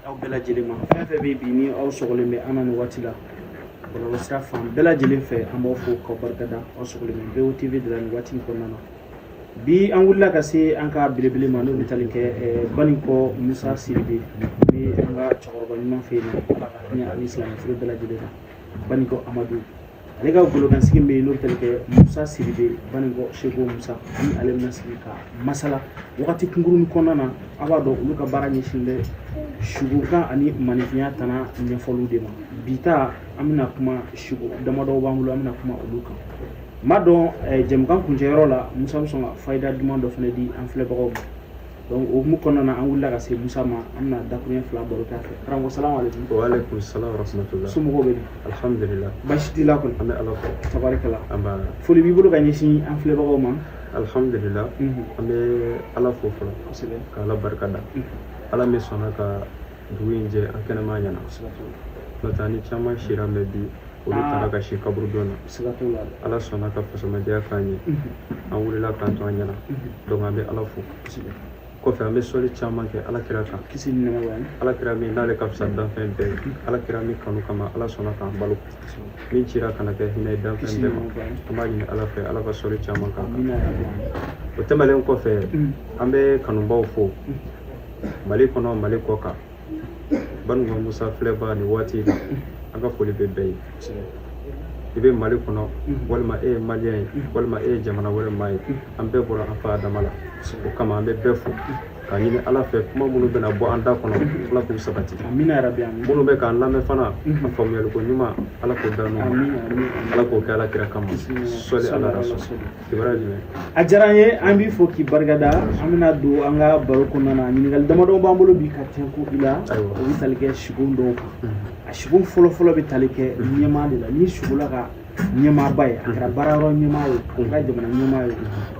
aw bɛɛ lajɛlen ma fɛn fɛn bɛ bi ni aw sɔgɔlen bɛ an na nin waati la bɔlɔlɔsira fan bɛɛ lajɛlen fɛ an b'aw fo k'aw barikada aw sɔgɔlen bɛ BO TV de la nin waati in kɔnɔna na bi an wulila ka se an ka belebele ma n'o bɛ tali kɛ Banikɔ Musa Sidibe ni an ka cɛkɔrɔba ɲuman fɛ yen nɔ Ala ka hinɛ ani silamɛ furu bɛɛ lajɛlen na Banikɔ Amadu ale ka golokansigi bɛ yen n'o bɛ tali kɛ Musa Sidibe Banikɔ Seko Musa ni ale bɛna sigi ka masala wagati kunkurunin kɔnɔna na a b'a dɔn olu ka baara ɲɛsin bɛ sugukan ani maninfinya tana ɲɛfɔliw de ma bi ta an bɛna kuma sugu damadɔ b'an bolo an bɛna kuma olu kan ma dɔn jɛmukan kuncɛyɔrɔ la Musa bɛ sɔn ka fayida duman dɔ fana di an filɛbagaw ma donc o hukumu kɔnɔna na an wulila ka se Musa ma an bɛna dakuruɲɛ fila baro k'a fɛ karamɔgɔ salamu aleykum. Wa aleykum salam wa rahmatulah. somɔgɔw bɛ di. Alhamdulillah. Baasi t'i la kɔni. An bɛ Ala fo. Tabarikala. An b'a. Foli b'i bolo ka ɲɛsin an filɛbagaw ma. Alhamdulillah. An bɛ Ala fo fɔlɔ. Kosɛbɛ. K'Ala barikada. Ala min sɔnna ka dugu in jɛ an kɛnɛma ɲɛna. N'o tɛ ani caman sira an bɛ bi olu taara ka si kaburu dɔn na. Siga t'o la. Ala sɔnna ka fasamadiya k'an ye. An wulila k'an to an ɲɛna. Donc an bɛ Ala fo. Kosɛbɛ. Kɔfɛ an bɛ sɔli caman kɛ Ala kira kan. Kisi ni nɛɛma b'a ye. Ala kira min n'ale ka fisa danfɛn bɛɛ ye. Ala kira min kanu kama Ala sɔnna k'an balo. Min cira kana kɛ hinɛ ye danfɛn bɛɛ ma. An b'a ɲini Ala fɛ Ala ka sɔli caman k'an kan. O tɛmɛnen kɔfɛ an bɛ kanubaw fo Mali kɔnɔ Mali kɔ kan Banikɔ Musa filɛba ni waati la an ka foli bɛ bɛɛ ye. I bɛ Mali kɔnɔ walima e ye maliyɛn ye walima e ye jamana wɛrɛ maa ye an bɛɛ bɔra an fa Adama la o kama an bɛ bɛɛ fo k'a ɲini Ala fɛ kuma minnu bɛna bɔ an da kɔnɔ Ala k'u sabati minnu bɛ k'an lamɛn fana a faamuyaliko ɲuman Ala k'o da n'u ma Ala k'o kɛ Ala kira kama sɔli Ala rasul kibaruya jumɛn. A diyara an ye an b'i fo k'i barikada an bɛna don an ka baro kɔnɔna na ɲininkali damadɔ b'an bolo bi ka tɛnku i la o bɛ tali kɛ sugun dɔw kan a sugun fɔlɔfɔlɔ bɛ tali kɛ ɲɛmaa de la ni sugula ka ɲɛmaaba ye a kɛra baarayɔrɔ ɲɛmaa ye a kɛra jamana ɲɛmaa ye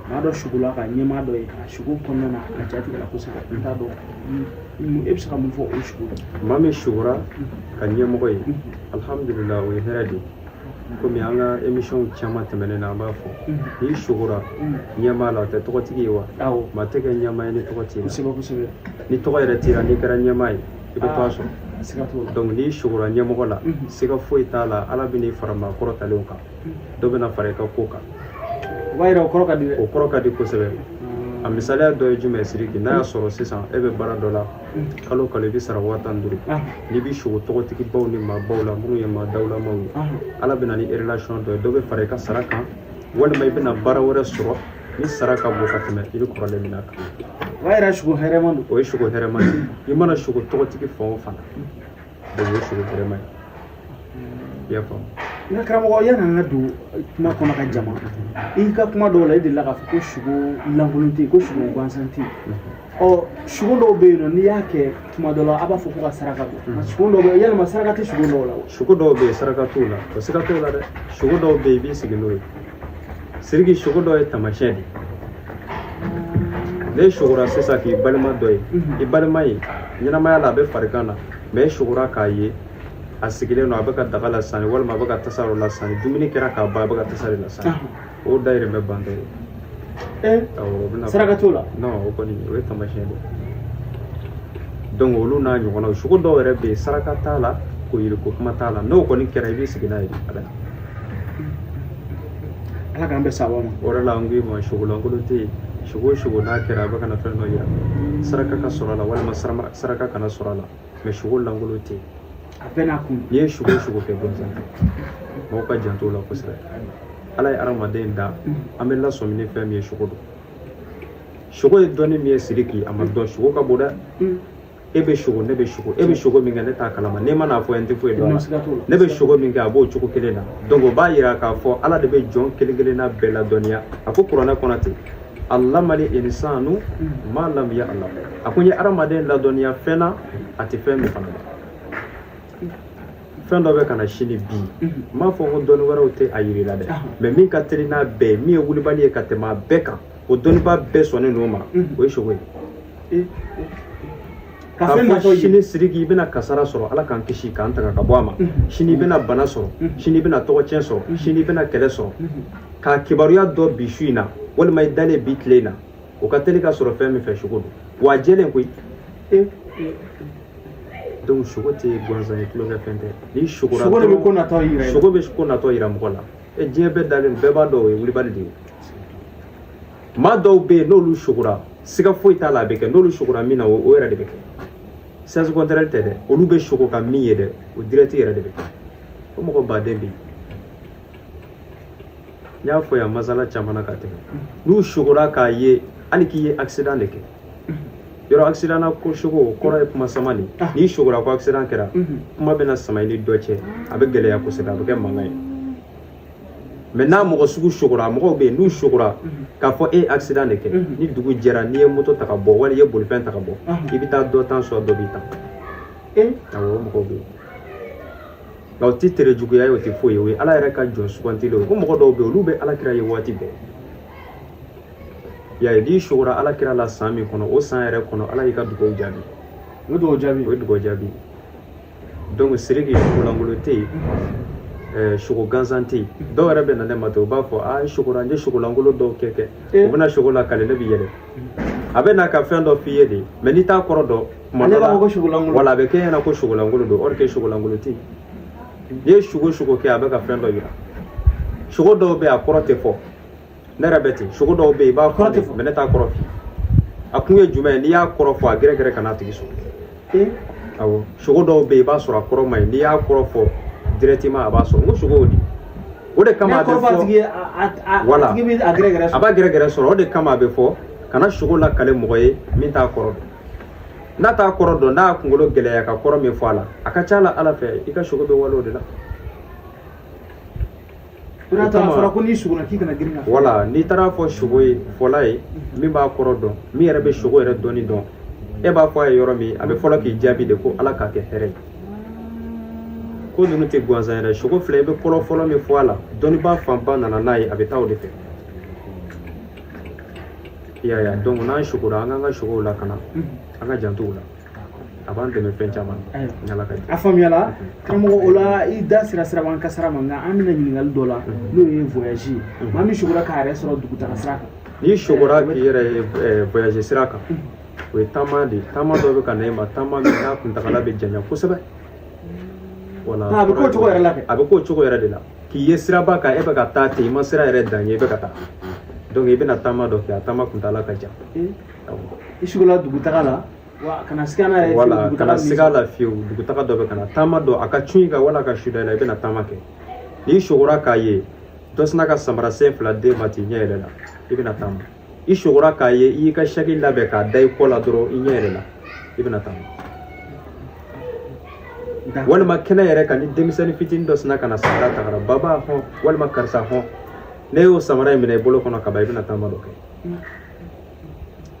maa dɔ sugula ka ɲɛmaa dɔ ye a sugu kɔnɔna na a jatigɛra kosɛbɛ n t'a dɔn e bɛ se ka mun fɔ o sugu la. Maa min sugura ka ɲɛmɔgɔ ye alhamdulillah o ye hɛrɛ de ye komi an ka émission caman tɛmɛnen na an b'a fɔ n'i sugura ɲɛmaa la o tɛ tɔgɔtigi ye wa maa tɛ kɛ ɲɛmaa ye ni tɔgɔ t'i la kosɛbɛ ni tɔgɔ yɛrɛ t'i la n'i kɛra ɲɛmaa ye i bɛ to a sɔrɔ donc n'i sugura ɲɛmɔgɔ la siga foyi t'a la Ala bɛ n'i fara maa kɔrɔtalenw kan dɔ bɛna fara i ka ko kan o b'a yira o kɔrɔ ka di dɛ. O kɔrɔ ka di kosɛbɛ a misaliya dɔ ye jumɛn Sidiki n'a y'a sɔrɔ sisan e bɛ baara dɔ la kalo kalo i bɛ sara 15,000 n'i bɛ sugu tɔgɔtigibaw ni maabaw la minnu ye maa dawulamaw ye Ala bɛ na ni relation dɔ ye dɔ bɛ fara i ka sara kan walima i bɛna baara wɛrɛ sɔrɔ ni sara ka bon ka tɛmɛ i bɛ kɔrɔlen min a kan. O b'a yira sugu hɛrɛma don. O ye sugu hɛrɛma ye i mana sugu tɔgɔtigi fan o fan donc o ye sugu hɛrɛma ye i y'a faamu. Nka karamɔgɔ yanni an ka don kuma kɔnɔ ka jama i ka kuma dɔw la i delila k'a fɔ ko sugu lankolon tɛ yen ko sugu gansan tɛ yen ɔ sugu dɔw bɛ yen nɔ n'i y'a kɛ tuma dɔ la a b'a fɔ ko ka saraka bɔ sugu dɔw bɛ yen yalima saraka tɛ sugu dɔw la wa. Sugu dɔw bɛ yen saraka t'u la o siga t'o la dɛ sugu dɔw bɛ yen i b'i sigi n'o ye Sidiki sugu dɔ ye taamasiyɛn de ne sugura sisan k'i balima dɔ ye i balima ye ɲɛnamaya la a bɛ farigan na mais e sugura k'a ye a sigilen don a bɛ ka daga la sanni walima a bɛ ka tasa dɔ la sanni dumuni kɛra k'a ban a bɛ ka tasa de la sanni o dayirimɛ bantɔ ye. Saraka t'o la. Non o kɔni o ye taamasiyɛn de donc olu n'a ɲɔgɔnnaw sugu dɔw yɛrɛ bɛ yen saraka t'a la ko yiri ko kuma t'a la n'o kɔni kɛra i b'i sigi n'a ye Ala k'an bɛ sababa ma. O de la an k'i ma sugu lankolon tɛ yen sugu o sugu n'a kɛra a bɛ kana fɛn dɔ yira saraka ka sɔrɔ a la walima saraka kana sɔrɔ a la mais sugu lankolon tɛ yen. A bɛɛ n'a kun. N'i ye sugu o sugu kɛ gansan mɔgɔw ka janto o la kosɛbɛ Ala ye hadamaden da an bɛ lasɔmi ni fɛn min ye sugu dɔn sugu ye dɔnni min ye Sidiki a ma dɔn sugu ka bon dɛ e bɛ sugu ne bɛ sugu e bɛ sugu min kɛ ne t'a kalama n'e ma n'a fɔ n tɛ foyi dɔn a la ne bɛ sugu min kɛ a b'o cogo kelen na donc o b'a yira k'a fɔ Ala de bɛ jɔn kelen kelenna bɛɛ ladɔnniya a ko kuranɛ kɔnɔ ten Allamal insanu ma lam ya'lam a ko n ye hadamaden ladɔnniya fɛn na a tɛ fɛn min fana la fɛn dɔ bɛ ka na sini bi n m'a fɔ ko dɔnni wɛrɛw tɛ a yiri la dɛ mais min ka teli n'a bɛɛ ye min ye wulibali ye ka tɛmɛ a bɛɛ kan o dɔnniba bɛɛ sɔnnen n'o ma o ye sugu ye k'a fɔ sini Sidiki i bɛna kasara sɔrɔ Ala k'an kisi k'an tanga ka bɔ a ma sini i bɛna bana sɔrɔ sini i bɛna tɔgɔcɛn sɔrɔ sini i bɛna kɛlɛ sɔrɔ k'a kibaruya dɔ bi su in na walima i dalen bi tile in na o ka teli ka sɔrɔ fɛn min fɛ sugu don wa jɛlen koyi donc sogo tɛ gansan ye tulonkɛ fɛn tɛ n'i sogora sogo de bɛ ko natɔ yira sogo bɛ ko natɔ yira mɔgɔ la diɲɛ bɛɛ dalen bɛɛ b'a dɔn o ye wulibali de ye maa dɔw bɛ yen n'olu sogora siga foyi t'a la a bɛ kɛ n'olu sogora min na o yɛrɛ de bɛ kɛ sens contraire tɛ dɛ olu bɛ sogo ka min ye dɛ o direct yɛrɛ de bɛ kɛ o mɔgɔ baden bɛ yen n y'a fɔ yan masala caman na ka tɛmɛ n'u sogora k'a ye hali k'i ye accident de kɛ yɔrɔ accident na ko sogo kɔrɔ ye kuma sama de n'i sogora ko accident kɛra kuma bɛna sama i ni dɔ cɛ a bɛ gɛlɛya kosɛbɛ a bɛ kɛ mankan ye mais n'a mɔgɔ sugu sogora mɔgɔw bɛ yen n'u sogora k'a fɔ e accident de kɛ ni dugu jɛra n'i ye moto ta ka bɔ wali i ye bolifɛn ta ka bɔ i bɛ taa dɔ tan sɔrɔ dɔ b'i tan awɔ o mɔgɔw bɛ yen nka o tɛ tere juguya ye o tɛ foyi ye o ye ala yɛrɛ ka jɔn sugantilen ye ko mɔgɔ dɔw bɛ yen olu bɛ alakira ye waati bɛɛ y'a ye n'i sogora alakira la san min kɔnɔ o san yɛrɛ kɔnɔ ala y'i ka dugawu jaabi o dugawu jaabi o ye dugawu jaabi donc siriki sogolangolo tɛ yen sogo gansan tɛ yen dɔw yɛrɛ bɛ na ne ma ten u b'a fɔ a sogora n ye sogolangolo dɔw kɛ u bɛna sogo lakale ne bɛ yɛlɛ a bɛ na ka fɛn dɔ f'i ye de mais n'i t'a kɔrɔ dɔn kuma dɔ la wala a bɛ kɛ ɲɛna ko sogolangolo don or que sogolangolo tɛ yen n'i ye sogo kɛ a bɛ ka fɛn dɔ yira sogo dɔw bɛ yen a kɔrɔ tɛ fɔ ne yɛrɛ bɛ ten sogo dɔw bɛ yen i b'a fɔ mais ne t'a kɔrɔ f'i a kun ye jumɛn ye n'i y'a kɔrɔ fɔ a gɛrɛgɛrɛ ka n'a tigi sɔrɔ awɔ sogo dɔw bɛ yen i b'a sɔrɔ a kɔrɔ ma ɲi n'i y'a kɔrɔ fɔ directement a b'a sɔrɔ n ko sogo di o de kama a bɛ fɔ wala a b'a gɛrɛgɛrɛ sɔrɔ o de kama a bɛ fɔ kana sogo lakale mɔgɔ ye min t'a kɔrɔ dɔn n'a t'a kɔrɔ dɔn n'a kunkolo gɛlɛya ka kɔrɔ min fɔ a la a ka ca ala fɛ i ka sogo bɛ wale o de la wala n'i taara fɔ sogo ye fɔla ye min b'a kɔrɔ dɔn min yɛrɛ bɛ sogo yɛrɛ dɔnni dɔn e b'a fɔ a ye yɔrɔ min a bɛ fɔlɔ k'i jaabi de ko ala k'a kɛ hɛrɛ ye ko ninnu tɛ gansan yɛrɛ sogo filɛ i bɛ fɔlɔ min fɔ a la dɔnnibaa fanba nana n'a ye a bɛ taa o de fɛ i y'a ye donc n'an sogora an k'an ka sogow lakana an ka janto o la a b'an dɛmɛ fɛn caman na n'ala ka jɛ. A faamuyala karamɔgɔ o la i da sira siraban kasara ma nka an bɛna ɲininkali dɔ la n'o ye voyage ye maa min sogora k'a yɛrɛ sɔrɔ dugutaga sira kan. n'i sogora k'i yɛrɛ ye voyage sira kan o ye taama de ye taama dɔ bɛ ka na i ma taama min n'a kuntagala bɛ janya kosɛbɛ. Wala a bɛ k'o cogo yɛrɛ la kɛ. A bɛ k'o cogo yɛrɛ de la k'i ye siraba kan e bɛ ka taa ten i ma sira yɛrɛ dan ye i bɛ ka taa donc i bɛna taama dɔ kɛ a taama kuntagala ka jan. I sogola dugutaga la. Wa kana siga n'a ye wala kana siga la fiyewu dugutaga dɔ bɛ ka na taama dɔ a ka cun i kan wala ka suda i la i bɛna taama kɛ n'i sogora k'a ye dɔ sina ka samara sen fila den ma ten i ɲɛ yɛrɛ la i bɛna taama i sogora k'a ye i y'i ka saki labɛn k'a da i kɔ la dɔrɔn i ɲɛ yɛrɛ la i bɛna taama walima kɛnɛ yɛrɛ kan ni denmisɛnnin fitinin dɔ sina ka na samara ta ka na baba hɔn walima karisa hɔn ne y'o samara in minɛ i bolo kɔnɔ ka ban i bɛna taama dɔ kɛ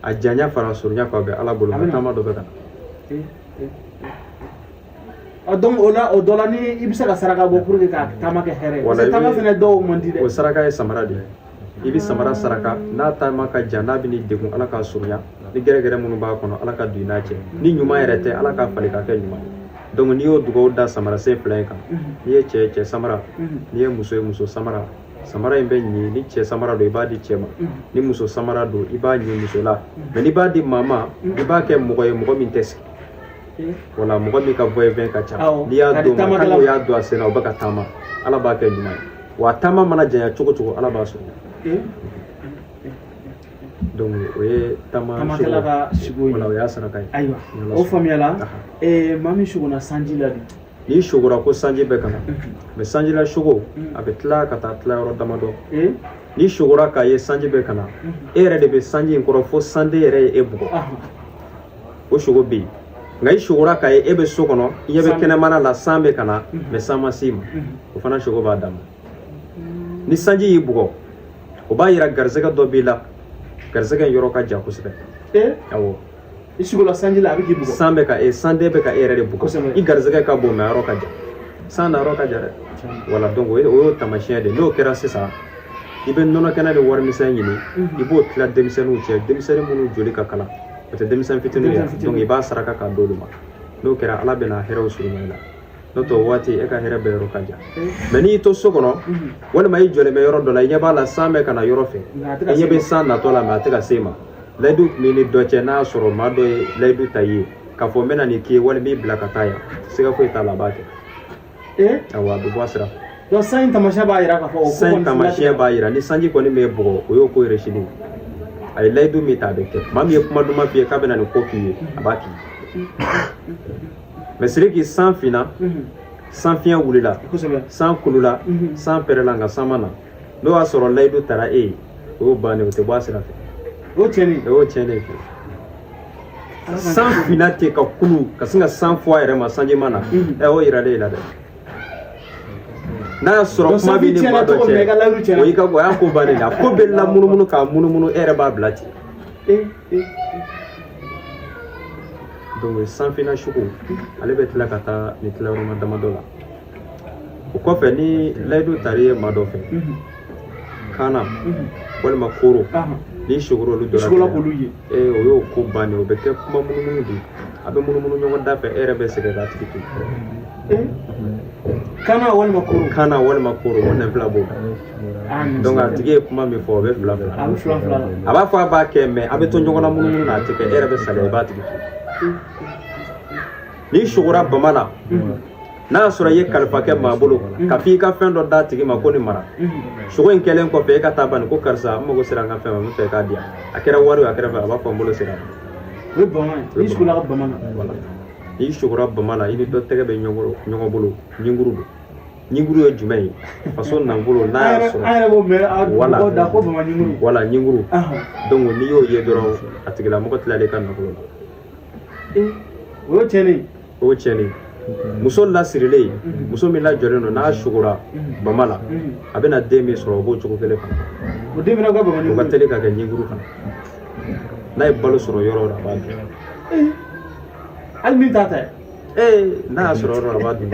a janya fara surunya fa bɛ ala bolo taama dɔ bɛ ka na donc o dɔ la ni i bɛ se ka saraka bɔ pour que ka taama kɛ hɛrɛ ye parce que taama fɛnɛ dɔw man di dɛ. O saraka ye samara de ye i bɛ samara saraka n'a taama ka jan n'a bɛ n'i degun ala k'a surunya ni gɛrɛgɛrɛ minnu b'a kɔnɔ ala ka don i n'a cɛ ni ɲuman yɛrɛ tɛ ala k'a fali k'a kɛ ɲuman ye donc n'i y'o dugawu da samara sen fila in kan n'i ye cɛ samara n'i ye muso samara samara in bɛ ɲi ni cɛ samara don i b'a di cɛ ma ni muso samara don i b'a ɲi muso la mais n'i b'a di maa ma i b'a kɛ mɔgɔ ye mɔgɔ min tɛ sigi wala mɔgɔ min ka voyage ka ca n'i y'a don ma kan o y'a don a sen na o bɛ ka taama ala b'a kɛ ɲuman ye wa taama mana janya cogo cogo ala b'a sɔrɔ donc o ye taamakɛla ka sigo ye wala o y'a saraka ye ayiwa o faamuyala maa min sogona sanji la de n'i sogora ko sanji bɛ ka na mais sanji la sogo a bɛ tila ka taa tila yɔrɔ damadɔ n'i sogora k'a ye sanji bɛ ka na e yɛrɛ de bɛ sanji in kɔrɔ fo sanden yɛrɛ ye e bugɔ o sogo bɛ yen nka i sogora k'a ye e bɛ so kɔnɔ i ɲɛ bɛ kɛnɛmana la san bɛ ka na mais san ma s'i ma o fana sogo b'a dama ni sanji y'i bugɔ o b'a yira garisɛgɛ dɔ b'i la garisɛgɛ in yɔrɔ ka jan kosɛbɛ awɔ i sigola sanji la a bɛ k'i bugɔ san bɛ ka sanden bɛ ka e yɛrɛ de bugɔ i garisɛgɛ ka bon mais a yɔrɔ ka jan san na yɔrɔ ka jan dɛ wala donc o y'o taamasiyɛn de n'o kɛra sisan i bɛ nɔnɔ kɛnɛ de warimisɛn ɲini i b'o tila denmisɛnninw cɛ denmisɛnnin minnu joli ka kalan o tɛ denmisɛn fitinin ye donc i b'a saraka k'a d'olu ma n'o kɛra ala bɛna hɛrɛw surunya i la n'o tɛ o waati e ka hɛrɛ bɛɛ yɔrɔ ka jan mais n'i y'i to so kɔnɔ walima i jɔlen bɛ yɔrɔ dɔ la i ɲɛ b'a la san bɛ ka na yɔrɔ fɛ i ɲɛ bɛ san natɔ la mais a tɛ ka se i ma layidu tun bɛ ni dɔ cɛ n'a y'a sɔrɔ maa dɔ ye layidu ta i ye k'a fɔ n bɛna nin k'i ye wali n b'i bila ka taa yan siga foyi t'a la a b'a kɛ awɔ a bɛ bɔ a sira fɛ donc san in taamasiyɛn b'a yira k'a fɔ o san in taamasiyɛn b'a yira ni sanji kɔni bɛ bugɔ o y'o ko réussi a ye layidu min ta a bɛ kɛ maa min ye kuma duman f'i ye k'a bɛna nin ko k'i ye a b'a k'i mais Sidiki san finna san fiɲɛ wulila san kulula san pɛrɛla nka san ma na n'o y'a sɔrɔ layidu taara e ye o y'o bannen o tɛ bɔ a sira fɛ o y'o tiɲɛnen ye san finna ten ka kulu ka sin ka san fɔ a yɛrɛ ma sanji ma na o yiralen la dɛ n'a y'a sɔrɔ kuma b'i ni maa dɔ cɛ o y'i ka o y'a ko bannen de a ko bɛ lamunumunu k'a munumunu e yɛrɛ b'a bila ten donc san finna sugu ale bɛ tila ka taa nin tilayɔrɔma damadɔ la o kɔfɛ ni layidu tari ye maa dɔ fɛ kana walima koro ni sogoro olu dɔra o y'o ko bannen o bɛ kɛ kuma munumunu de a bɛ munumunu ɲɔgɔn da fɛ e yɛrɛ bɛ sɛgɛn k'a tigi to kana walima koro o nɛn fila b'o la donc a tigi ye kuma min fɔ o bɛ fila a b'a fɔ a b'a kɛ mais a bɛ to ɲɔgɔn na munumunu na a tɛ kɛ e yɛrɛ bɛ saliya i b'a tigi to ni sogora bama la n'a y'a sɔrɔ i ye kalifa kɛ maa bolo ka f'i ka fɛn dɔ d'a tigi ma ko nin mara sogo in kɛlen kɔfɛ e ka taa bani ko karisa n mago sera n ka fɛn ma n bɛ fɛ k'a di yan a kɛra wari a kɛra fɛ a b'a fɔ n bolo sera o ye bama ye n'i sogora bama na n'i sogora bama la i ni dɔ tɛgɛ bɛ ɲɔgɔn bolo ɲinguru don ɲinguru ye jumɛn ye faso nafolo n'a y'a sɔrɔ an yɛrɛ b'o mɛn a da ko bama ɲinguru wala ɲinguru donc n'i y'o ye dɔrɔn a tigilamɔgɔ tilalen ka nafolo la o y'o tiɲɛnen o y'o tiɲɛnen muso lasirilen muso min lajɔlen don n'a sogora bama la a bɛna den min sɔrɔ o b'o cogo kelen fana o den bɛna kɛ bama ɲinguru o ka teli ka kɛ ɲinguru fana n'a ye balo sɔrɔ yɔrɔ la a b'a dun hali min t'a ta ye n'a y'a sɔrɔ yɔrɔ la a b'a dun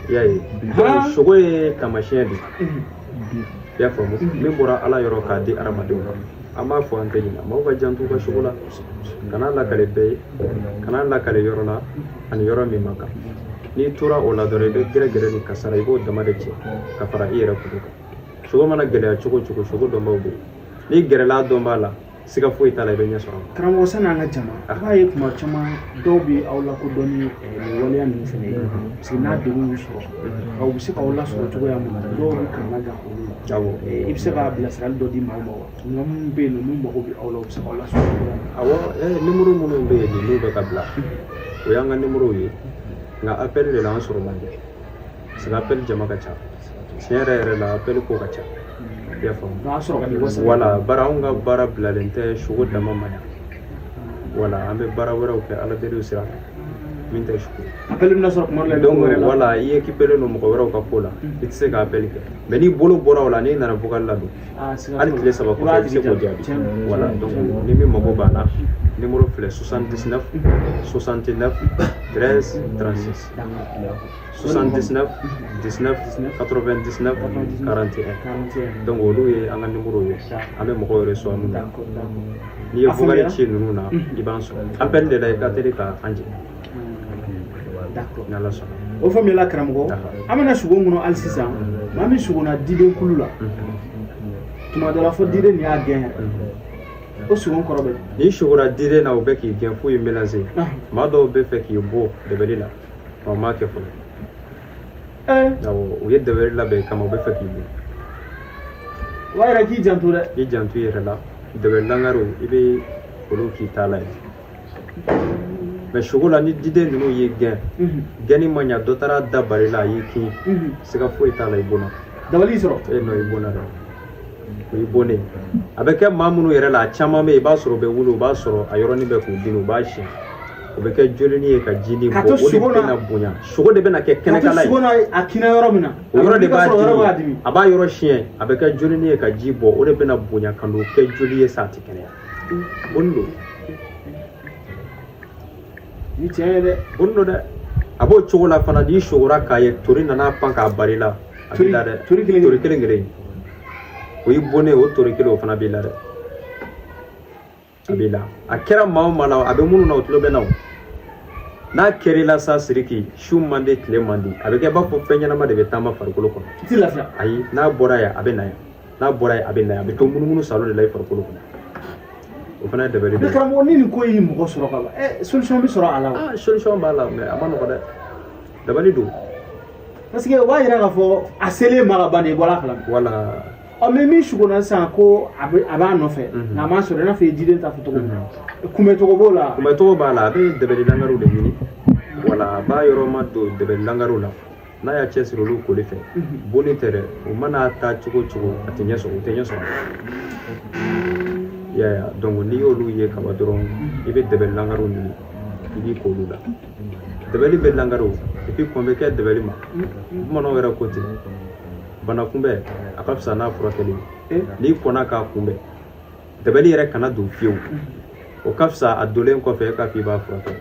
i y'a ye donc sogo ye taamasiyɛn de i y'a faamu min bɔra ala yɔrɔ k'a di adamadenw ma an b'a fɔ an tɛ ɲinɛ maaw ka janto u ka sogo la kana lakale bɛɛ ye kana lakale yɔrɔ la ani yɔrɔ min man kan n'i tora o la dɔrɔn i bɛ gɛrɛgɛrɛ ni kasara i b'o dama de cɛ ka fara i yɛrɛ kulu kan sogo mana gɛlɛya cogo o cogo sogo dɔnbaw bɛ yen n'i gɛrɛla a dɔnbaa la siga foyi t'a la i bɛ ɲɛ sɔrɔ karamɔgɔ sani an ka jama a b'a ye kuma caman dɔw bɛ aw lakodɔn ni nin waleya ninnu fana ye parce que n'a degun y'u sɔrɔ aw bɛ se k'aw lasɔrɔ cogoya min na dɔw bɛ kan lajan olu la i bɛ se k'a bilasirali dɔ di maaw ma wa nka minnu bɛ yen n'u mago bɛ aw la u bɛ se k'aw lasɔrɔ cogoya min na awɔ numéro minnu bɛ yen n'u bɛ ka bila o y'an ka numéro ye nka appel de la an sɔrɔ man di parce que appel jama ka ca tiɲɛ yɛrɛ yɛrɛ la appel ko ka ca i y'a faamu wala baara anw ka baara bilalen tɛ sogo dama ma yan wala an bɛ baara wɛrɛw kɛ ala deliw sira fɛ min tɛ sogo appel bɛna sɔrɔ kuma dɔ la donc wala i équipelen don mɔgɔ wɛrɛw ka ko la i tɛ se ka appel kɛ mais n'i bolo bɔra o la n'i nana vocal la don hali tile 3 kɔfɛ i bɛ se k'o jaabi wala donc ni min mago b'a la numéro filɛ 79 69 13 36 79 19 99 41 donc olu ye an ka numéro ye an bɛ mɔgɔw yɛrɛ sɔrɔ ninnu na n'i ye vocal ci ninnu na i b'an sɔrɔ appel de la i ka teli ka an jɛ n'ala sɔnna o faamuyala karamɔgɔ an bɛna sogo kɔnɔ hali sisan maa min sogonna diden kulu la tuma dɔ la fɔ diden nin y'a gɛn yɛrɛ o sogo kɔrɔ bɛ n'i sogora diden na o bɛ k'i gɛn foyi mélanger maa dɔw bɛ fɛ k'i bɔ dɛbɛli la wa m'a kɛ fɔlɔ awɔ u ye dɛbɛli labɛn kama u bɛ fɛ k'i bɔ wa yɛrɛ k'i janto dɛ i janto i yɛrɛ la dɛbɛli langaro i bɛ olu k'i ta la ye mais sogo la ni diden ninnu y'i gɛn gɛnni ma ɲa dɔ taara da bari la a y'i kin siga foyi t'a la i bɔnna dabali sɔrɔ non i bɔnna dɛ o y'i bonnen a bɛ kɛ maa minnu yɛrɛ la a caman bɛ yen i b'a sɔrɔ u bɛ wuli u b'a sɔrɔ a yɔrɔnin bɛ k'u dimi u b'a siyɛn o bɛ kɛ jolini ye ka jini bɔ o de bɛna bonya sogo de bɛna kɛ kɛnɛkala ye a kinna yɔrɔ min na o yɔrɔ de b'a dimi a b'a yɔrɔ siyɛn a bɛ kɛ jolini ye ka ji bɔ o de bɛna bonya ka n'o kɛ joli ye sa a tɛ kɛnɛya bonni don ni tiɲɛ ye dɛ bonni don dɛ a b'o cogo la fana n'i sogora k'a ye tori nana pan k'a bari la a b'i la dɛ tori kelen kelen o y'i bonnen o tori kelen o fana b'i la dɛ a b'i la a kɛra maa o maa la a bɛ minnu na o tulo bɛ na o n'a kɛr'i la sa Sidiki su man di tile man di a bɛ kɛ i b'a fɔ fɛn ɲɛnama de bɛ taama farikolo kɔnɔ i tɛ lafiya ayi n'a bɔra yan a bɛ na yan n'a bɔra yan a bɛ na yan a bɛ to munumunu salon de la i farikolo kɔnɔ o fana dabali mais karamɔgɔ ni nin ko ye mɔgɔ sɔrɔ ka ban solution bɛ sɔrɔ a la wa solution b'a la mais a ma nɔgɔ dɛ dabali don parce que o b'a yira k'a fɔ a selen ma ka ban de i bɔra a kalama voilà mais min sugonna sisan ko a b'a nɔfɛ nka a m'a sɔrɔ i n'a fɔ i ye jiden ta fɔ cogo min kunbɛcogo b'o la kunbɛcogo b'a la a bɛ dabali langariw de ɲini wala a b'a yɔrɔ ma don dabali langariw la n'a y'a cɛsiri olu koli fɛ bonni tɛ dɛ o mana taa cogo o cogo a tɛ ɲɛ sɔrɔ o tɛ ɲɛ sɔrɔ ya donc n'i y'olu ye ka ban dɔrɔn i bɛ dabali langariw ɲini i b'i k'olu la dabali bɛ langariw et puis kɔn bɛ kɛ dabali ma bamananw yɛrɛ ko ten bana kunbɛ a ka fisa n'a furakɛli n'i kɔnna k'a kunbɛ dabali yɛrɛ kana don fiyewu o ka fisa a dolen kɔfɛ e k'a fɔ i b'a furakɛ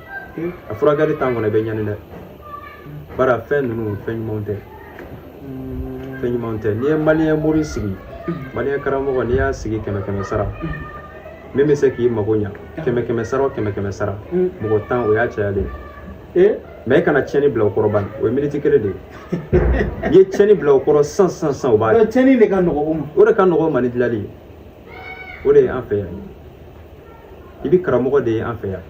a furakɛli t'an kɔnɔ i bɛ ɲani dɛ bara fɛn ninnu fɛn ɲumanw tɛ n'i ye maliyɛn mori sigi maliyɛn karamɔgɔ n'i y'a sigi 100 sara min bɛ se k'i mago ɲa 100 sara o 100 sara mɔgɔ 10 o y'a cayalen mais e kana tiɲɛni bila o kɔrɔ bani o ye miniti kelen de ye n'i ye tiɲɛni bila o kɔrɔ san o b'a ye tiɲɛni de ka nɔgɔ o ma o de ka nɔgɔ mani dilanli ye o de ye an fɛ yan i bɛ karamɔgɔ de ye an fɛ yan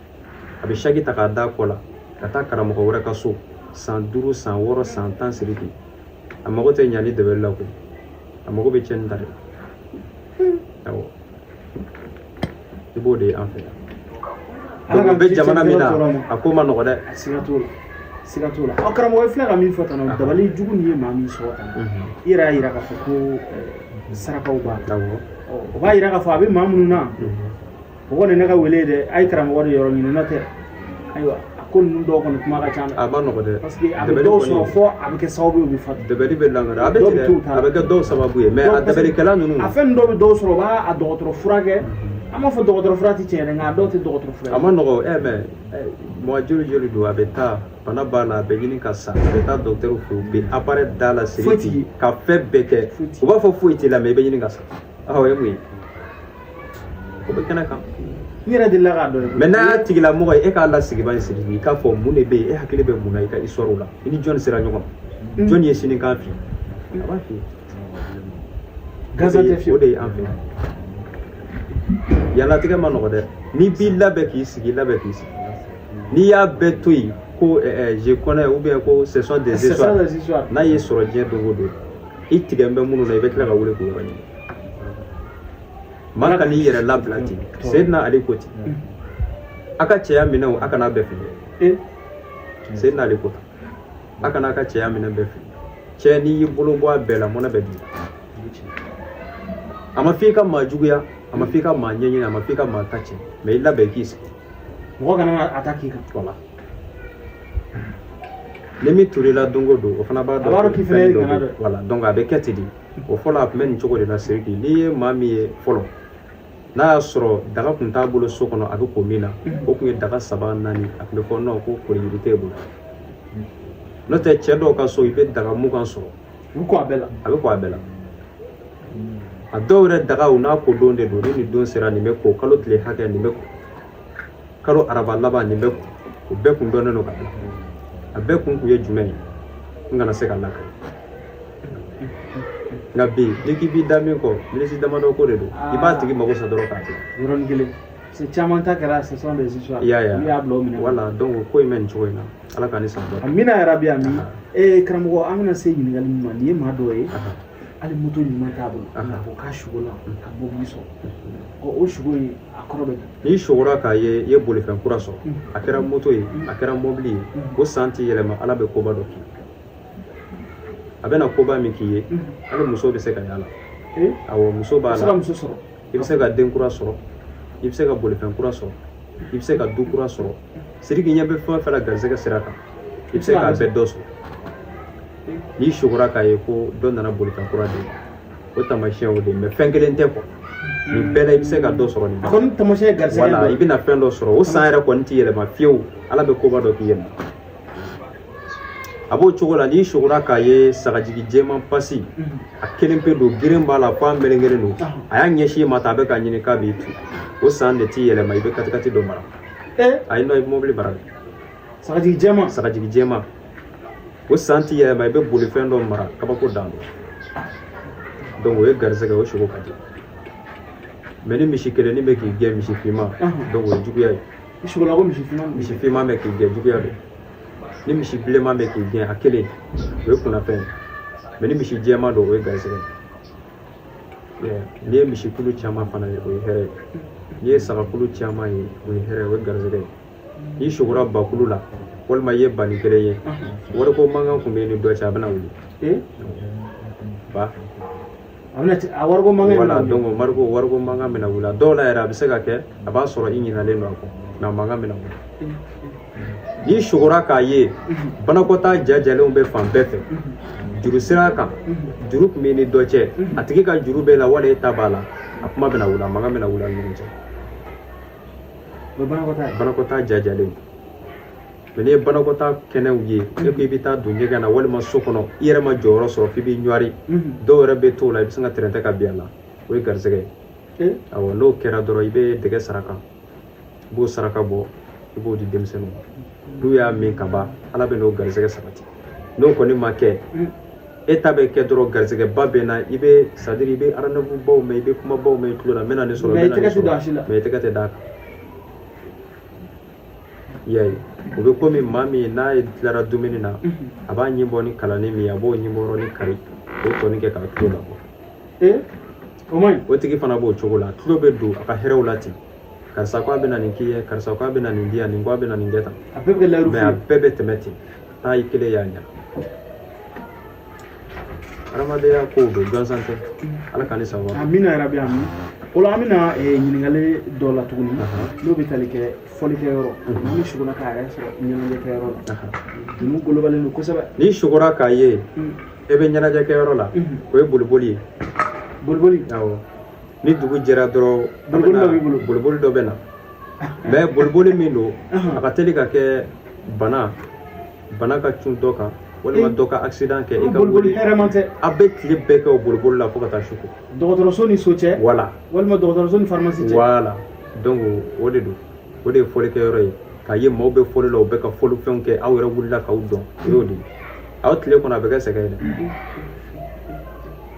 a bɛ saki ta k'a da kɔ la ka taa karamɔgɔ wɛrɛ ka so san 5 san 6 san 10 siriki a mago tɛ ɲa ni dabali la koyi a mago bɛ tiɲɛni ta de awɔ i b'o de ye an fɛ yan donc o bɛ jamana min na a ko ma nɔgɔ dɛ siga t'o la karamɔgɔ i filɛ ka min fɔ tan dabali jugu nin ye maa min sɔrɔ tan i yɛrɛ y'a yira k'a fɔ ko sarakaw b'a la o b'a yira k'a fɔ a bɛ maa minnu na o kɔni ne ka wele ye dɛ a ye karamɔgɔ de yɔrɔ ɲini n'o tɛ ayiwa ko ninnu dɔw kɔni kuma ka ca dɛ a ma nɔgɔ dɛ parce que a bɛ dɔw sɔrɔ fɔ a bɛ kɛ sababu ye u bɛ fatu dabali bɛ langara a bɛ kɛ dɔw sababu ye mais a dabalikɛla ninnu a fɛn dɔw bɛ dɔw sɔrɔ u b'a dɔgɔtɔrɔ furakɛ an b'a fɔ dɔgɔtɔrɔ fura tɛ tiɲɛ dɛ nka a dɔw tɛ dɔgɔtɔrɔ fura ye a ma nɔgɔ mais mɔgɔ joli don a bɛ taa bana b'a la a bɛ ɲini ka sa a bɛ taa dɔgɔtɔrɔ fɛ u bɛ appareil da la siriki ka fɛn bɛɛ kɛ u b'a fɔ foyi t'i la mais i bɛ ɲini ka sa o ye mun ye o bɛ kɛnɛ kan n yɛrɛ delila k'a dɔn mais n'a y'a tigilamɔgɔ ye e k'a lasigi ban siriki i k'a fɔ mun de bɛ yen e hakili bɛ mun na i ka histoire la i ni jɔnni sera ɲɔgɔn ma jɔnni ye sini kan f'i ye a b'a f'i ye gansan tɛ fiyewu o de ye an fɛ yalatigɛ ma nɔgɔ dɛ n'i b'i labɛn k'i sigi n'i y'a bɛɛ to yen ko je connais ou bien ko ce sont des histoires n'a y'i sɔrɔ diɲɛ don o don i tigɛ n bɛ minnu na i bɛ tila ka wele k'o yɔrɔ ɲini maa ka n'i yɛrɛ labila ten Seydina Ali ko ten a ka cɛya minɛnw a kana bɛɛ fili Seydina Ali ko ten a kana a ka cɛya minɛn bɛɛ fili cɛ n'i y'i bolo bɔ a bɛɛ la mɔnɛ bɛ di a ma f'i ka maa juguya a ma f'i ka maa ɲɛɲini a ma f'i ka maa ta cɛ mais i labɛn k'i sigi mɔgɔ kana a ta k'i kan voilà ni min turila don o don o fana b'a dɔn k'i fana ye kana dɛ voilà donc a bɛ kɛ ten de o fɔlɔ a tun bɛ nin cogo de la Siriki n'i ye maa min ye fɔlɔ n'a y'a sɔrɔ daga tun t'a bolo so kɔnɔ a bɛ ko min na o tun ye daga 3 4 a tun bɛ fɔ non ko kori yiri t'e bolo n'o tɛ cɛ dɔw ka so i bɛ daga 20 sɔrɔ a bɛ ko a bɛɛ la a dɔw yɛrɛ dagaw n'a ko don de don ni nin don sera nin bɛ ko kalo tile hakɛ nin bɛ ko kalo araba laban nin bɛ ko o bɛɛ kun dɔnnen don ka bila a bɛɛ kun ye jumɛn ye n kana se ka lakari nka bi n'i k'i b'i da min kɔ minisi damadɔ ko de don i b'a tigi mago sa dɔrɔn k'a kɛ yɔrɔnin kelen c'est caman ta kɛra ce sont des histoires i y'a ye n'i y'a bila o minɛ voilà donc ko in bɛ nin cogo in na ala k'an ni san dɔ amina yarabi ami karamɔgɔ an bɛna se ɲininkali min ma nin ye maa dɔ ye hali moto ɲuman t'a bolo nka o k'a sugo la ka mobili sɔrɔ o sugo in a kɔrɔ bɛ n'i sogora k'a ye i ye bolifɛn kura sɔrɔ a kɛra moto ye a kɛra mobili ye o san t'i yɛlɛma ala bɛ koba dɔ k'i a bɛna koba min k'i ye hali muso bɛ se ka yala awɔ muso b'a la i bɛ se ka den kura sɔrɔ i bɛ se ka bolifɛn kura sɔrɔ i bɛ se ka du kura sɔrɔ Sidiki ɲɛ bɛ fɛn o fɛn la garisɛgɛ sira kan i bɛ se k'a bɛɛ dɔ sɔrɔ n'i sogora k'a ye ko dɔ nana bolifɛn kura de o taamasiyɛn o de mais fɛn kelen tɛ quoi nin bɛɛ la i bɛ se ka dɔ sɔrɔ nin bɛɛ kɔni taamasiyɛn garisɛgɛ voilà i bɛna fɛn dɔ sɔrɔ o san yɛrɛ kɔni t'i yɛlɛma fiyewu ala bɛ koba dɔ k'i yɛlɛma a b'o cogo la n'i sogora k'a ye sagajigi jɛman pasi a kelen pe don girin b'a la fo a melekelen don a y'a ɲɛsin ma ta a bɛ k'a ɲini k'a b'i tu o san de t'i yɛlɛma i bɛ katikati dɔ mara ayi non i bɛ mobili mara sagajigi jɛman o san t'i yɛlɛma i bɛ bolifɛn dɔ mara kabako dan don donc o ye garisɛgɛ o sogo ka di mais ni misi kelen ni bɛ k'i gɛn misi finman donc o ye juguya ye i sogola ko misi finman misi finman bɛ k'i gɛn juguya don ni misi bilenman bɛ k'i gɛn a kelen o ye kunnafɛn ye mais ni misi jɛman don o ye garisɛgɛ ye n'i ye misi kulu caman fana ye o ye hɛrɛ ye n'i ye sagakulu caman ye o ye hɛrɛ o ye garisɛgɛ ye n'i sogora bakulu la walima i ye bani kelen ye wariko mankan tun bɛ ni dɔ cɛ a bɛna wuli ba a wariko mankan voilà donc wariko mankan bɛna wuli a dɔw la yɛrɛ a bɛ se ka kɛ a b'a sɔrɔ i ɲinalen don a kɔ mais a mankan bɛna wuli n'i sogora k'a ye banakɔtaa jajalenw bɛ fan bɛɛ fɛ juru sira kan juru tun bɛ ni dɔ cɛ a tigi ka juru b'e la wala e ta b'a la a kuma bɛna wuli a mankan bɛna wuli a ni ɲɔgɔn cɛ banakɔtaa jajalen mais n'i ye banakɔtaa kɛnɛw ye e ko i bɛ taa don ɲɛgɛn na walima so kɔnɔ i yɛrɛ ma jɔyɔrɔ sɔrɔ f'i b'i ɲɔri dɔw yɛrɛ bɛ t'o la i bɛ se ka tɛrɛntɛ ka bin a la o ye garisɛgɛ ye awɔ n'o kɛra dɔrɔn i bɛ dɛgɛ saraka i b'o saraka bɔ i b'o di denmisɛnninw ma n'u y'a min ka ban ala bɛ n'o garisɛgɛ sabati n'o kɔni ma kɛ e ta bɛ kɛ dɔrɔn garisɛgɛba bɛ na i bɛ c'est à dire i bɛ rendez-vous baw mɛn i bɛ kumabaw mɛn i tulo la n bɛna nin sɔrɔ mais i tɛgɛ tɛ d'a kan i y'a ye o bɛ komi maa min n'a ye tilara dumuni na a b'a ɲin bɔ ni kalani min ye a b'o ɲin bɔ ni kari o tɔni kɛ k'a tulo labɔ o man ɲi o tigi fana b'o cogo la tulo bɛ don a ka hɛrɛw la ten karisa ko a bɛna nin k'i ye karisa ko a bɛna nin di yan nin ko a bɛna nin kɛ tan mais a bɛɛ bɛ tɛmɛ ten taa i kelen y'a ɲa adamadenya kow don gansan tɛ ala k'an ni sababa amina yarabi amin o la an bɛna ɲininkali dɔ la tuguni n'o bɛ tali kɛ fɔlikɛyɔrɔ ni sugula k'a yɛrɛ sɔrɔ ɲɛnajɛkɛyɔrɔ la ninnu golobalen don kosɛbɛ n'i sugora k'a ye e bɛ ɲɛnajɛkɛyɔrɔ la o ye boliboli ye boliboli awɔ ni dugu jɛra dɔrɔn boliboli dɔ b'i bolo boliboli dɔ bɛ na mais boliboli min don a ka teli ka kɛ bana ka cun dɔ kan walima dɔ ka accident kɛ i ka boliboli hɛrɛman tɛ a bɛ tile bɛɛ kɛ o boliboli la fo ka taa su ko dɔgɔtɔrɔso ni so cɛ voilà walima dɔgɔtɔrɔso ni pharmacie cɛ voilà donc o de don o de ye fɔlikɛyɔrɔ ye k'a ye maaw bɛ fɔli la u bɛ ka fɔlifɛnw kɛ aw yɛrɛ wulila k'aw dɔn o y'o de ye aw tile kɔnɔ a bɛ kɛ sɛgɛn ye dɛ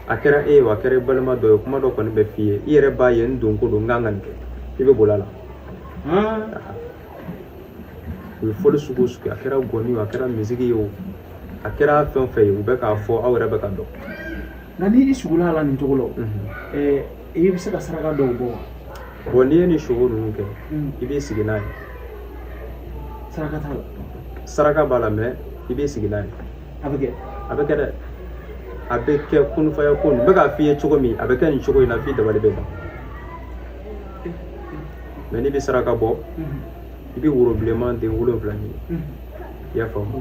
a kɛra e ye a kɛra i balima dɔ ye kuma dɔ kɔni bɛ f'i ye i yɛrɛ b'a ye n don ko don n kan ka nin kɛ i bɛ boli a la o ye fɔli sugu o sugu a kɛra gɔni ye a kɛra misigi ye o a kɛra fɛn fɛn ye u bɛ k'a fɔ aw yɛrɛ bɛ ka dɔn nka ni i sugula a la nin cogo la i bɛ se ka saraka dɔw bɔ wa bon n'i ye nin sugu ninnu kɛ i b'i sigi n'a ye saraka t'a la saraka b'a la mais i b'i sigi n'a ye a bɛ kɛ dɛ a bɛ kɛ kunufaya ko n bɛ k'a f'i ye cogo min a bɛ kɛ nin cogo in na f'i dabali bɛ ban mais n'i bɛ saraka bɔ i bɛ woro bilenman den 7 ɲini i y'a faamu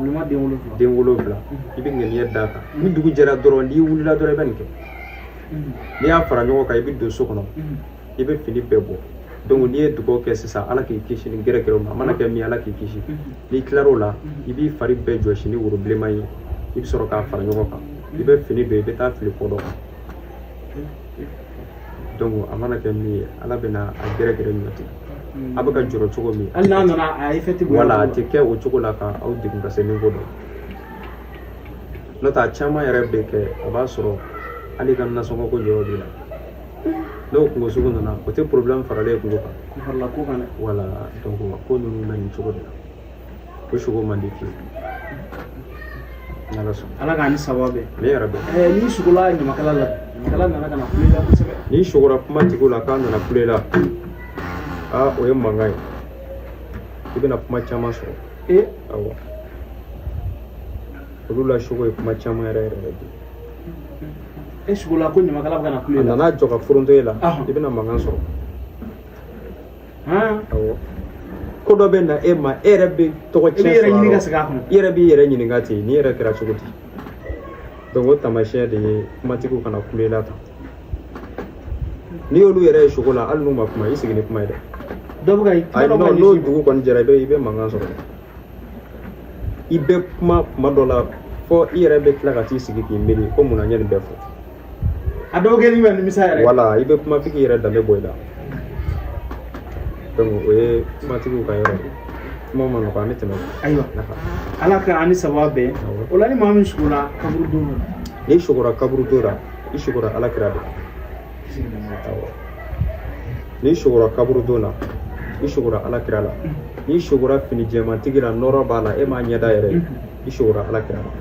den 7 i bɛ ŋaniya d'a kan ni dugu jɛra dɔrɔn n'i wulila dɔrɔn i bɛ nin kɛ n'i y'a fara ɲɔgɔn kan i bɛ don so kɔnɔ i bɛ fini bɛɛ bɔ donc n'i ye dugawu kɛ sisan ala k'i kisi ni gɛrɛgɛrɛw ma a mana kɛ min ala k'i kisi n'i tilar'o la i b'i fari bɛɛ jɔsi ni woro bilenman ye i bɛ sɔrɔ k'a fara ɲɔgɔn kan i bɛ fini don i bɛ taa fili kɔ dɔ kan donc a mana kɛ min ye ala bɛ na a gɛrɛgɛrɛ ɲɔ ten a bɛ ka jɔrɔ cogo min hali n'a nana a effet tɛ bonya voilà a tɛ kɛ o cogo la ka aw degun ka se niveau dɔ n'o tɛ a caman yɛrɛ bɛ kɛ a b'a sɔrɔ hali ka nasɔngɔ ko jɔyɔrɔ b'i la n'o kungo sugu nana o tɛ problème faralen kungo kan farala ko kan dɛ voilà donc ko ninnu bɛ nin cogo de la o sogo man di fiyewu n'ala sɔnna ala k'an ni sababa bɛn ne yɛrɛ bɛ n'i sugula ɲamakala la ɲamakala nana ka na kule la kosɛbɛ n'i sugora kumatigiw la k'a nana kule la o ye mankan ye i bɛna kuma caman sɔrɔ awɔ olu la sogo ye kuma caman yɛrɛ yɛrɛ de e sugula ko ɲamakala bɛ ka na kule la a nana jɔ ka foronto e la i bɛna mankan sɔrɔ awɔ ko dɔ bɛ na e ma e yɛrɛ bɛ tɔgɔ tiɲɛ sɔrɔ i yɛrɛ b'i yɛrɛ ɲininka ten n'i yɛrɛ kɛra cogo di donc o taamasiyɛn de ye kumatigiw kana kule la tan n'i y'olu yɛrɛ ye sogo la hali n'u ma kuma i sigi ni kuma ye dɛ n'o dugu kɔni jɛra i bɛ mankan sɔrɔ i bɛ kuma dɔ la fɔ i yɛrɛ bɛ tila ka t'i sigi k'i miiri ko munna n ye nin bɛɛ fɔ a dɔw kɛ ni bɛ nimisa yɛrɛ voilà i bɛ kuma f'i k'i yɛrɛ danbe bɔ i la donc o ye kumatigiw ka yɔrɔ ye kuma ma nɔgɔ an bɛ tɛmɛ ayiwa ala ka an ni sababa bɛn o la ni maa min sugula kaburu don la n'i sugora kaburu don la i sugora ala kira de awɔ ni sugura kaburu dona i sugura ala kira la ni sugura fini jɛman tigi la nɔrɔ b'a la e m'a ɲɛda yɛrɛ i sugura ala kira la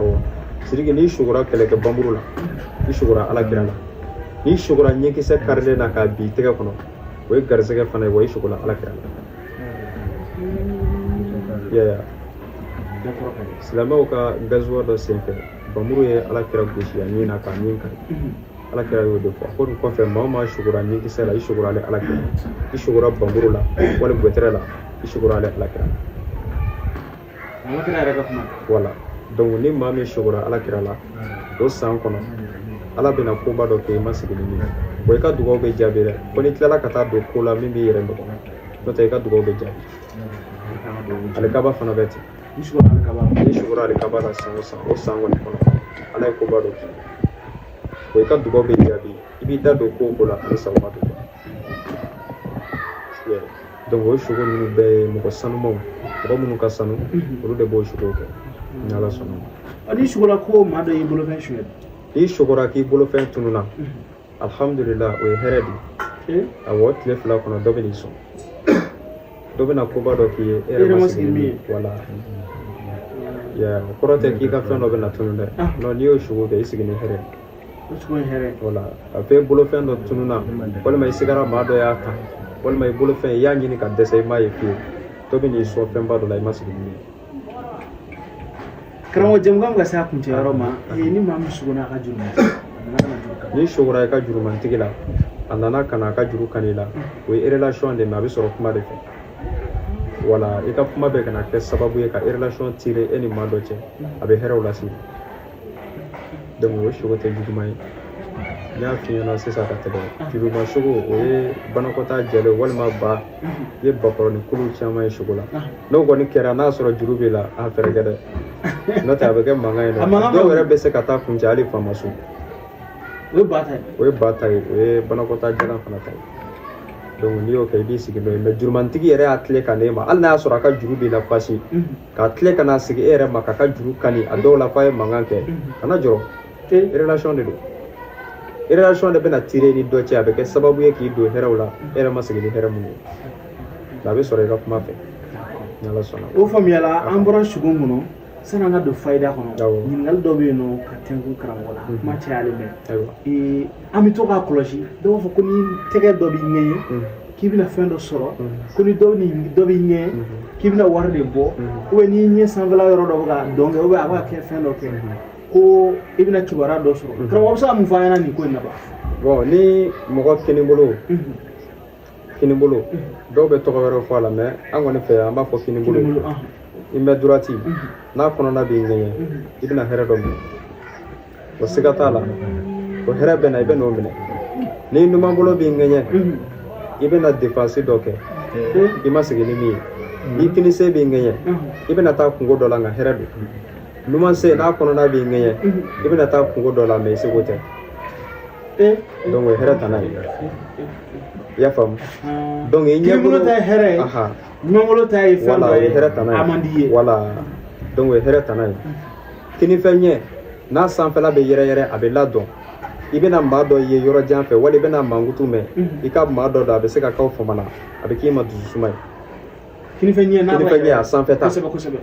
awɔ sidiki ni sugura kɛlɛkɛ banburu la i sugura ala kira la ni sugura ɲɛkisɛ karilen na k'a bi tɛgɛ kɔnɔ o ye garisɛgɛ fana ye wa i sugura ala kira la yaya silamɛw ka gazuwa dɔ senfɛ banburu ye ala kira gosi a ɲin na k'a ɲin kari ala kira y'o de fɔ ko nin kɔfɛ maa o maa sugura ɲɛkisɛ la i sugura ale ala kira i sugura banburu la wali gɔtɛrɛ la i sugura ale ala kira wala donc ni maa min sugura ala kira la o san kɔnɔ ala bɛna koba dɔ kɛ i ma sigi ni min wa i ka dugawu bɛ jaabi dɛ ko ni tilala ka taa don ko la min b'i yɛrɛ nɔgɔ n'o tɛ i ka dugawu bɛ jaabi alikaba fana bɛ ten ni sugura alikaba la san o san kɔni kɔnɔ ala ye koba dɔ kɛ wa i ka dugawu bɛ jaabi i b'i da don ko o ko la ani sawaba don donc o sugu ninnu bɛɛ ye mɔgɔ sanumanw mɔgɔ minnu ka sanu olu de b'o suguw kɛ ni ala sɔnna ni sugura ko maa dɔ y'i bolofɛn suɲɛ n'i sugura k'i bolofɛn tununa alhamdulillah o ye hɛrɛ de awɔ tile 2 kɔnɔ dɔ bɛ n'i sɔn dɔ bɛna koba dɔ k'i ye e yɛrɛ ma sigi min wala kɔrɔ tɛ k'i ka fɛn dɔ bɛna tunu dɛ non n'i y'o sugu kɛ i sigi ni hɛrɛ wala a fɛ bolofɛn dɔ tununa walima i sigara maa dɔ y'a ta walima i bolofɛn i y'a ɲini ka dɛsɛ i m'a ye fiyewu dɔ bɛ n'i sɔn fɛnba dɔ la i ma sigi ni min karamɔgɔ jamukan ka se a kuncɛyɔrɔ ma ni maa min suguna a ka juru ni sugura i ka jurumantigi la a nana ka na a ka juru kan'i la o ye relation de mais a bɛ sɔrɔ kuma de fɛ wala i ka kuma bɛ kana kɛ sababu ye ka relation tirer e ni maa dɔ cɛ a bɛ hɛrɛw lase donc o sugu tɛ juguman ye n y'a f'i ɲɛna sisan ka tɛmɛ juruma sugu o ye banakɔtaa jɛlen walima ba i ye bakɔrɔni kulu caman ye sugu la n'o kɔni kɛra n'a sɔrɔ juru b'i la a fɛrɛ kɛ dɛ n'o tɛ a bɛ kɛ mankan ye dɛ dɔw yɛrɛ bɛ se ka taa kuncɛ hali faama so o ye ba ta ye o ye banakɔtaa jalan fana ta ye donc n'i y'o kɛ i b'i sigi n'o ye mais jurumantigi yɛrɛ y'a tile ka n'e ma hali n'a y'a sɔrɔ a ka juru b'i la pasi k'a tile ka n'a sigi e yɛrɛ ma k'a ka juru kani a dɔw la f'a ye mankan kɛ kana jɔrɔ relation de don relation de bɛna tirer ni dɔ cɛ a bɛ kɛ sababu ye k'i don hɛrɛw la e yɛrɛ ma sigi ni hɛrɛ mun ye a bɛ sɔrɔ i ka kuma fɛ ni ala sɔnna o faamuyala an bɔra sugu kɔnɔ sani an ka don fayida kɔnɔ ɲininkali dɔ bɛ yen nɔ ka tɛnkun karamɔgɔ la kuma cayalen bɛ an bɛ to k'a kɔlɔsi dɔw b'a fɔ ko ni tɛgɛ dɔ b'i ɲɛ ye k'i bɛna fɛn dɔ sɔrɔ ko ni dɔ b'i ɲɛ k'i bɛna wari de bɔ ou bien n'i ɲɛ sanfɛla yɔrɔ dɔ bɛ ka dɔn kɛ ou bien a bɛ ka kɛ fɛn dɔ kɛ ko i bɛna kibaruya dɔ sɔrɔ karamɔgɔ bɛ se ka mun fɔ an ɲɛna nin ko in na ba bon ni mɔgɔ kini bolo dɔw bɛ tɔgɔ wɛrɛ fɔ a la mais an kɔni fɛ an b'a fɔ kini bolo i mɛ durati n'a kɔnɔna b'i ŋɛɲɛ i bɛna hɛrɛ dɔ minɛ o siga t'a la o hɛrɛ bɛ na i bɛ n'o minɛ ni numan bolo b'i ŋɛɲɛ i bɛna dépense dɔ kɛ i ma sigi ni min ye ni kinise b'i ŋɛɲɛ i bɛna taa kungo dɔ la nka hɛrɛ don numan se n'a kɔnɔna b'i ŋɛɲɛ i bɛna taa kungo dɔ la mais i seko tɛ donc o ye hɛrɛ tana ye i y'a faamu donc i ɲɛbolo ta ye hɛrɛ ye ɲɔgɔnbolo ta ye fɛn dɔ ye a man di ye voilà donc o ye hɛrɛ tana ye kinifɛn ɲɛ n'a sanfɛla bɛ yɛrɛ a bɛ ladɔn i bɛna maa dɔ ye yɔrɔ jan fɛ wali i bɛna mankutu mɛn i ka maa dɔ a bɛ se ka k'aw famana a bɛ k'i ma dususuma ye kinifɛn ɲɛ a sanfɛta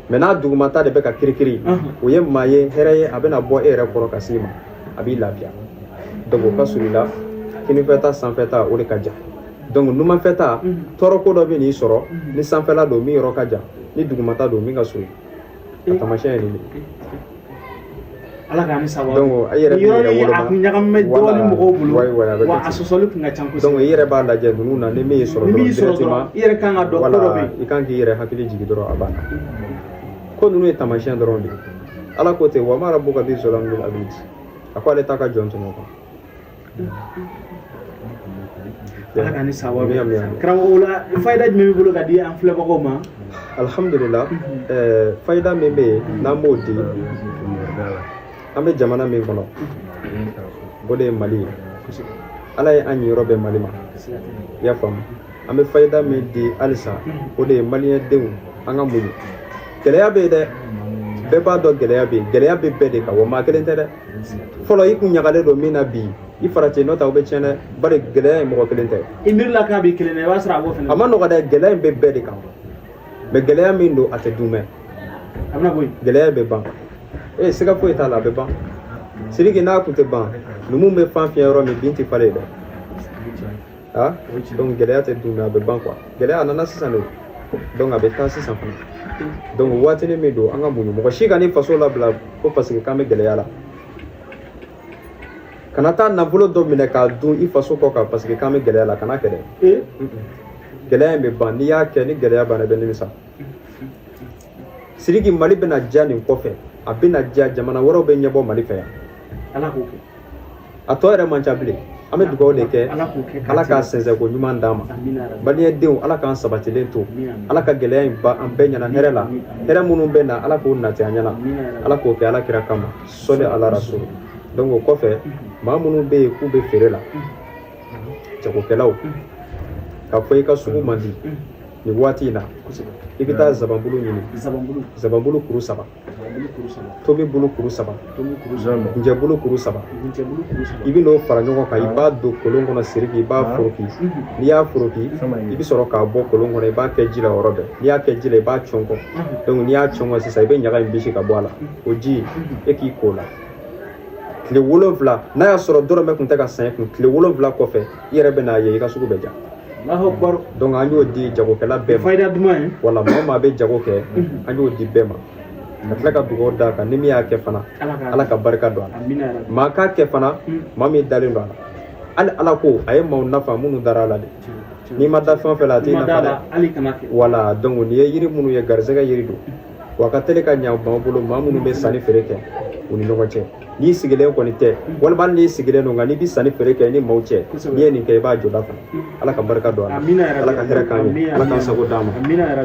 mais n'a dugumata de bɛ ka kirikiri o ye maa ye hɛrɛ ye a bɛna bɔ e yɛrɛ kɔrɔ ka s'i ma a b'i lafiya donc o ka surun i la kinifɛta sanfɛta o de ka jan donc numanfɛta tɔɔrɔ ko dɔ bɛ n'i sɔrɔ ni sanfɛla don min yɔrɔ ka jan ni dugumata don min ka surun a taamasiyɛn ye nin de ala k'an sababu donc a yɛrɛ b'i yɛrɛ woloma a kun ɲagamɛ dɔɔni mɔgɔw bolo wa a sɔsɔli kun ka ca kosɛbɛ donc i yɛrɛ b'a lajɛ ninnu na ni min y'i sɔrɔ dɔrɔn directement i yɛrɛ kan ka dɔn ko dɔ bɛ yen i kan k'i yɛrɛ hakili jigin dɔrɔn a banna ko ninnu ye taamasiyɛn dɔrɔn de ala ko ten wa ma rabbuka bi zalamin lil abid a ko ale t'a ka jɔn tɔmɔ kan ala k'an sababu karamɔgɔ la fayida jumɛn b'i bolo ka di an filɛbagaw ma alhamdulillah fayida min bɛ yen n'an b'o di an bɛ jamana min kɔnɔ o de ye Mali ye ala ye an yɔrɔ bɛɛ Mali ma i y'a faamu an bɛ fayida min di halisa o de ye maliyɛn denw an ka muɲu gɛlɛya bɛ yen dɛ bɛɛ b'a dɔn gɛlɛya bɛ yen gɛlɛya bɛ bɛɛ de kan wa maa kelen tɛ dɛ fɔlɔ i kun ɲagalen don min na bi i farati n'o ta o bɛ tiɲɛ dɛ bari gɛlɛya ye mɔgɔ kelen tɛ i miirila k'a b'i kelen dɛ i b'a sɔrɔ a b'o fɛnɛ a ma nɔgɔ dɛ gɛlɛya in bɛ bɛɛ de kan mais gɛlɛya min don a tɛ dun mɛ a bɛna bɔ yen gɛlɛya bɛ ban siga foyi t'a la a bɛ ban Sidiki n'a kun tɛ ban numu bɛ fan fiɲɛ yɔrɔ min bin tɛ falen dɛ donc gɛlɛya tɛ dun mɛ a bɛ ban quoi gɛlɛya a nana sisan de donc a bɛ taa sisan fana donc waatinin min don an ka muɲu mɔgɔ si ka ni faso labila ko parce que k'an bɛ gɛlɛya la kana taa nafolo dɔ minɛ k'a dun i faso kɔ kan parce que k'an bɛ gɛlɛya la kana kɛ dɛ gɛlɛya in bɛ ban n'i y'a kɛ ni gɛlɛya banna i bɛ nimisa Sidiki Mali bɛna diya nin kɔfɛ a bɛna diya jamana wɛrɛw bɛ ɲɛbɔ Mali fɛ yan Ala k'o kɛ a tɔ yɛrɛ man ca bilen an bɛ dugawu de kɛ Ala k'a sɛnsɛn ko ɲuman d'an ma Maliyɛndenw Ala k'an sabatilen to Ala ka gɛlɛya in ban an bɛɛ ɲɛna hɛrɛ la hɛrɛ minnu bɛ na Ala k'o nati an ɲɛna Ala k'o kɛ Ala kira kama sɔli Ala rasul donc o kɔfɛ maa minnu bɛ yen k'u bɛ feere la jagokɛlaw ka fɔ i ka sugu man di nin waati in na i bɛ taa zabanbulu ɲini zabanbulu kuru 3 tomi bulu kuru 3 njɛ bulu kuru 3 i bɛ n'o fara ɲɔgɔn kan i b'a don kolon kɔnɔ Sidiki i b'a foroki n'i y'a foroki i bɛ sɔrɔ k'a bɔ kolon kɔnɔ i b'a kɛ ji la yɔrɔ bɛɛ n'i y'a kɛ ji la i b'a cɔngɔ donc n'i y'a cɔngɔ sisan i bɛ ɲaga in bisi ka bɔ a la o ji e k'i ko la tile 7 n'a y'a sɔrɔ dɔrɔmɛ kun tɛ ka san kun tile 7 kɔfɛ i yɛrɛ bɛ n'a ye i ka sugu bɛ ja donc an y'o di jagokɛla bɛɛ ma fayida duman ye wala maa o maa bɛ jago kɛ an y'o di bɛɛ ma ka tila ka dugawu d'a kan ni min y'a kɛ fana Ala ka barika don a la maa k'a kɛ fana maa min dalen don a la hali Ala ko a ye maaw nafa minnu dara a la de n'i ma da fɛn o fɛn la a t'i nafa dɛ wala donc nin ye yiri minnu ye garisɛgɛ yiri don wa ka teli ka ɲɛ b'an bolo maa minnu bɛ sanni feere kɛ u ni ɲɔgɔn cɛ n'i sigilen kɔni tɛ walima n'i sigilen don nka n'i bɛ sanni feere kɛ ni maaw cɛ n'i ye nin kɛ i b'a jɔ da fana Ala ka barika don a la Ala ka hɛrɛ k'an ye Ala k'an sago d'an ma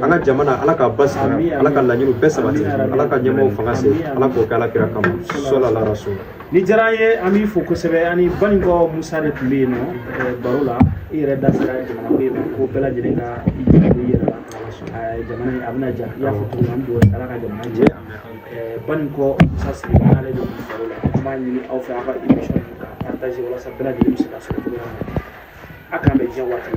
an ka jamana Ala k'a basigi Ala ka laɲiniw bɛɛ sabati Ala ka ɲɛmɔgɔw fanga se Ala k'o kɛ Ala kira kama sɔli Ala rasul ni diyara an ye an b'i fo kosɛbɛ ani Banikɔ Musa de tun bɛ yen nɔ baro la i yɛrɛ da sera jamana ko in ma ko bɛɛ lajɛlen ka i jigi i yɛrɛ la jamana in a bɛna ja i y'a fɔ cogo min an bɛ Ala ka jamana jɛ Banikɔ Musa Sidiki n'ale de tun baro la an b'a ɲini aw fɛ aw ka émission ka partager walasa bɛɛ lajɛlen bɛ se ka sɔrɔ cogo min na a k'an bɛ diɲɛ waati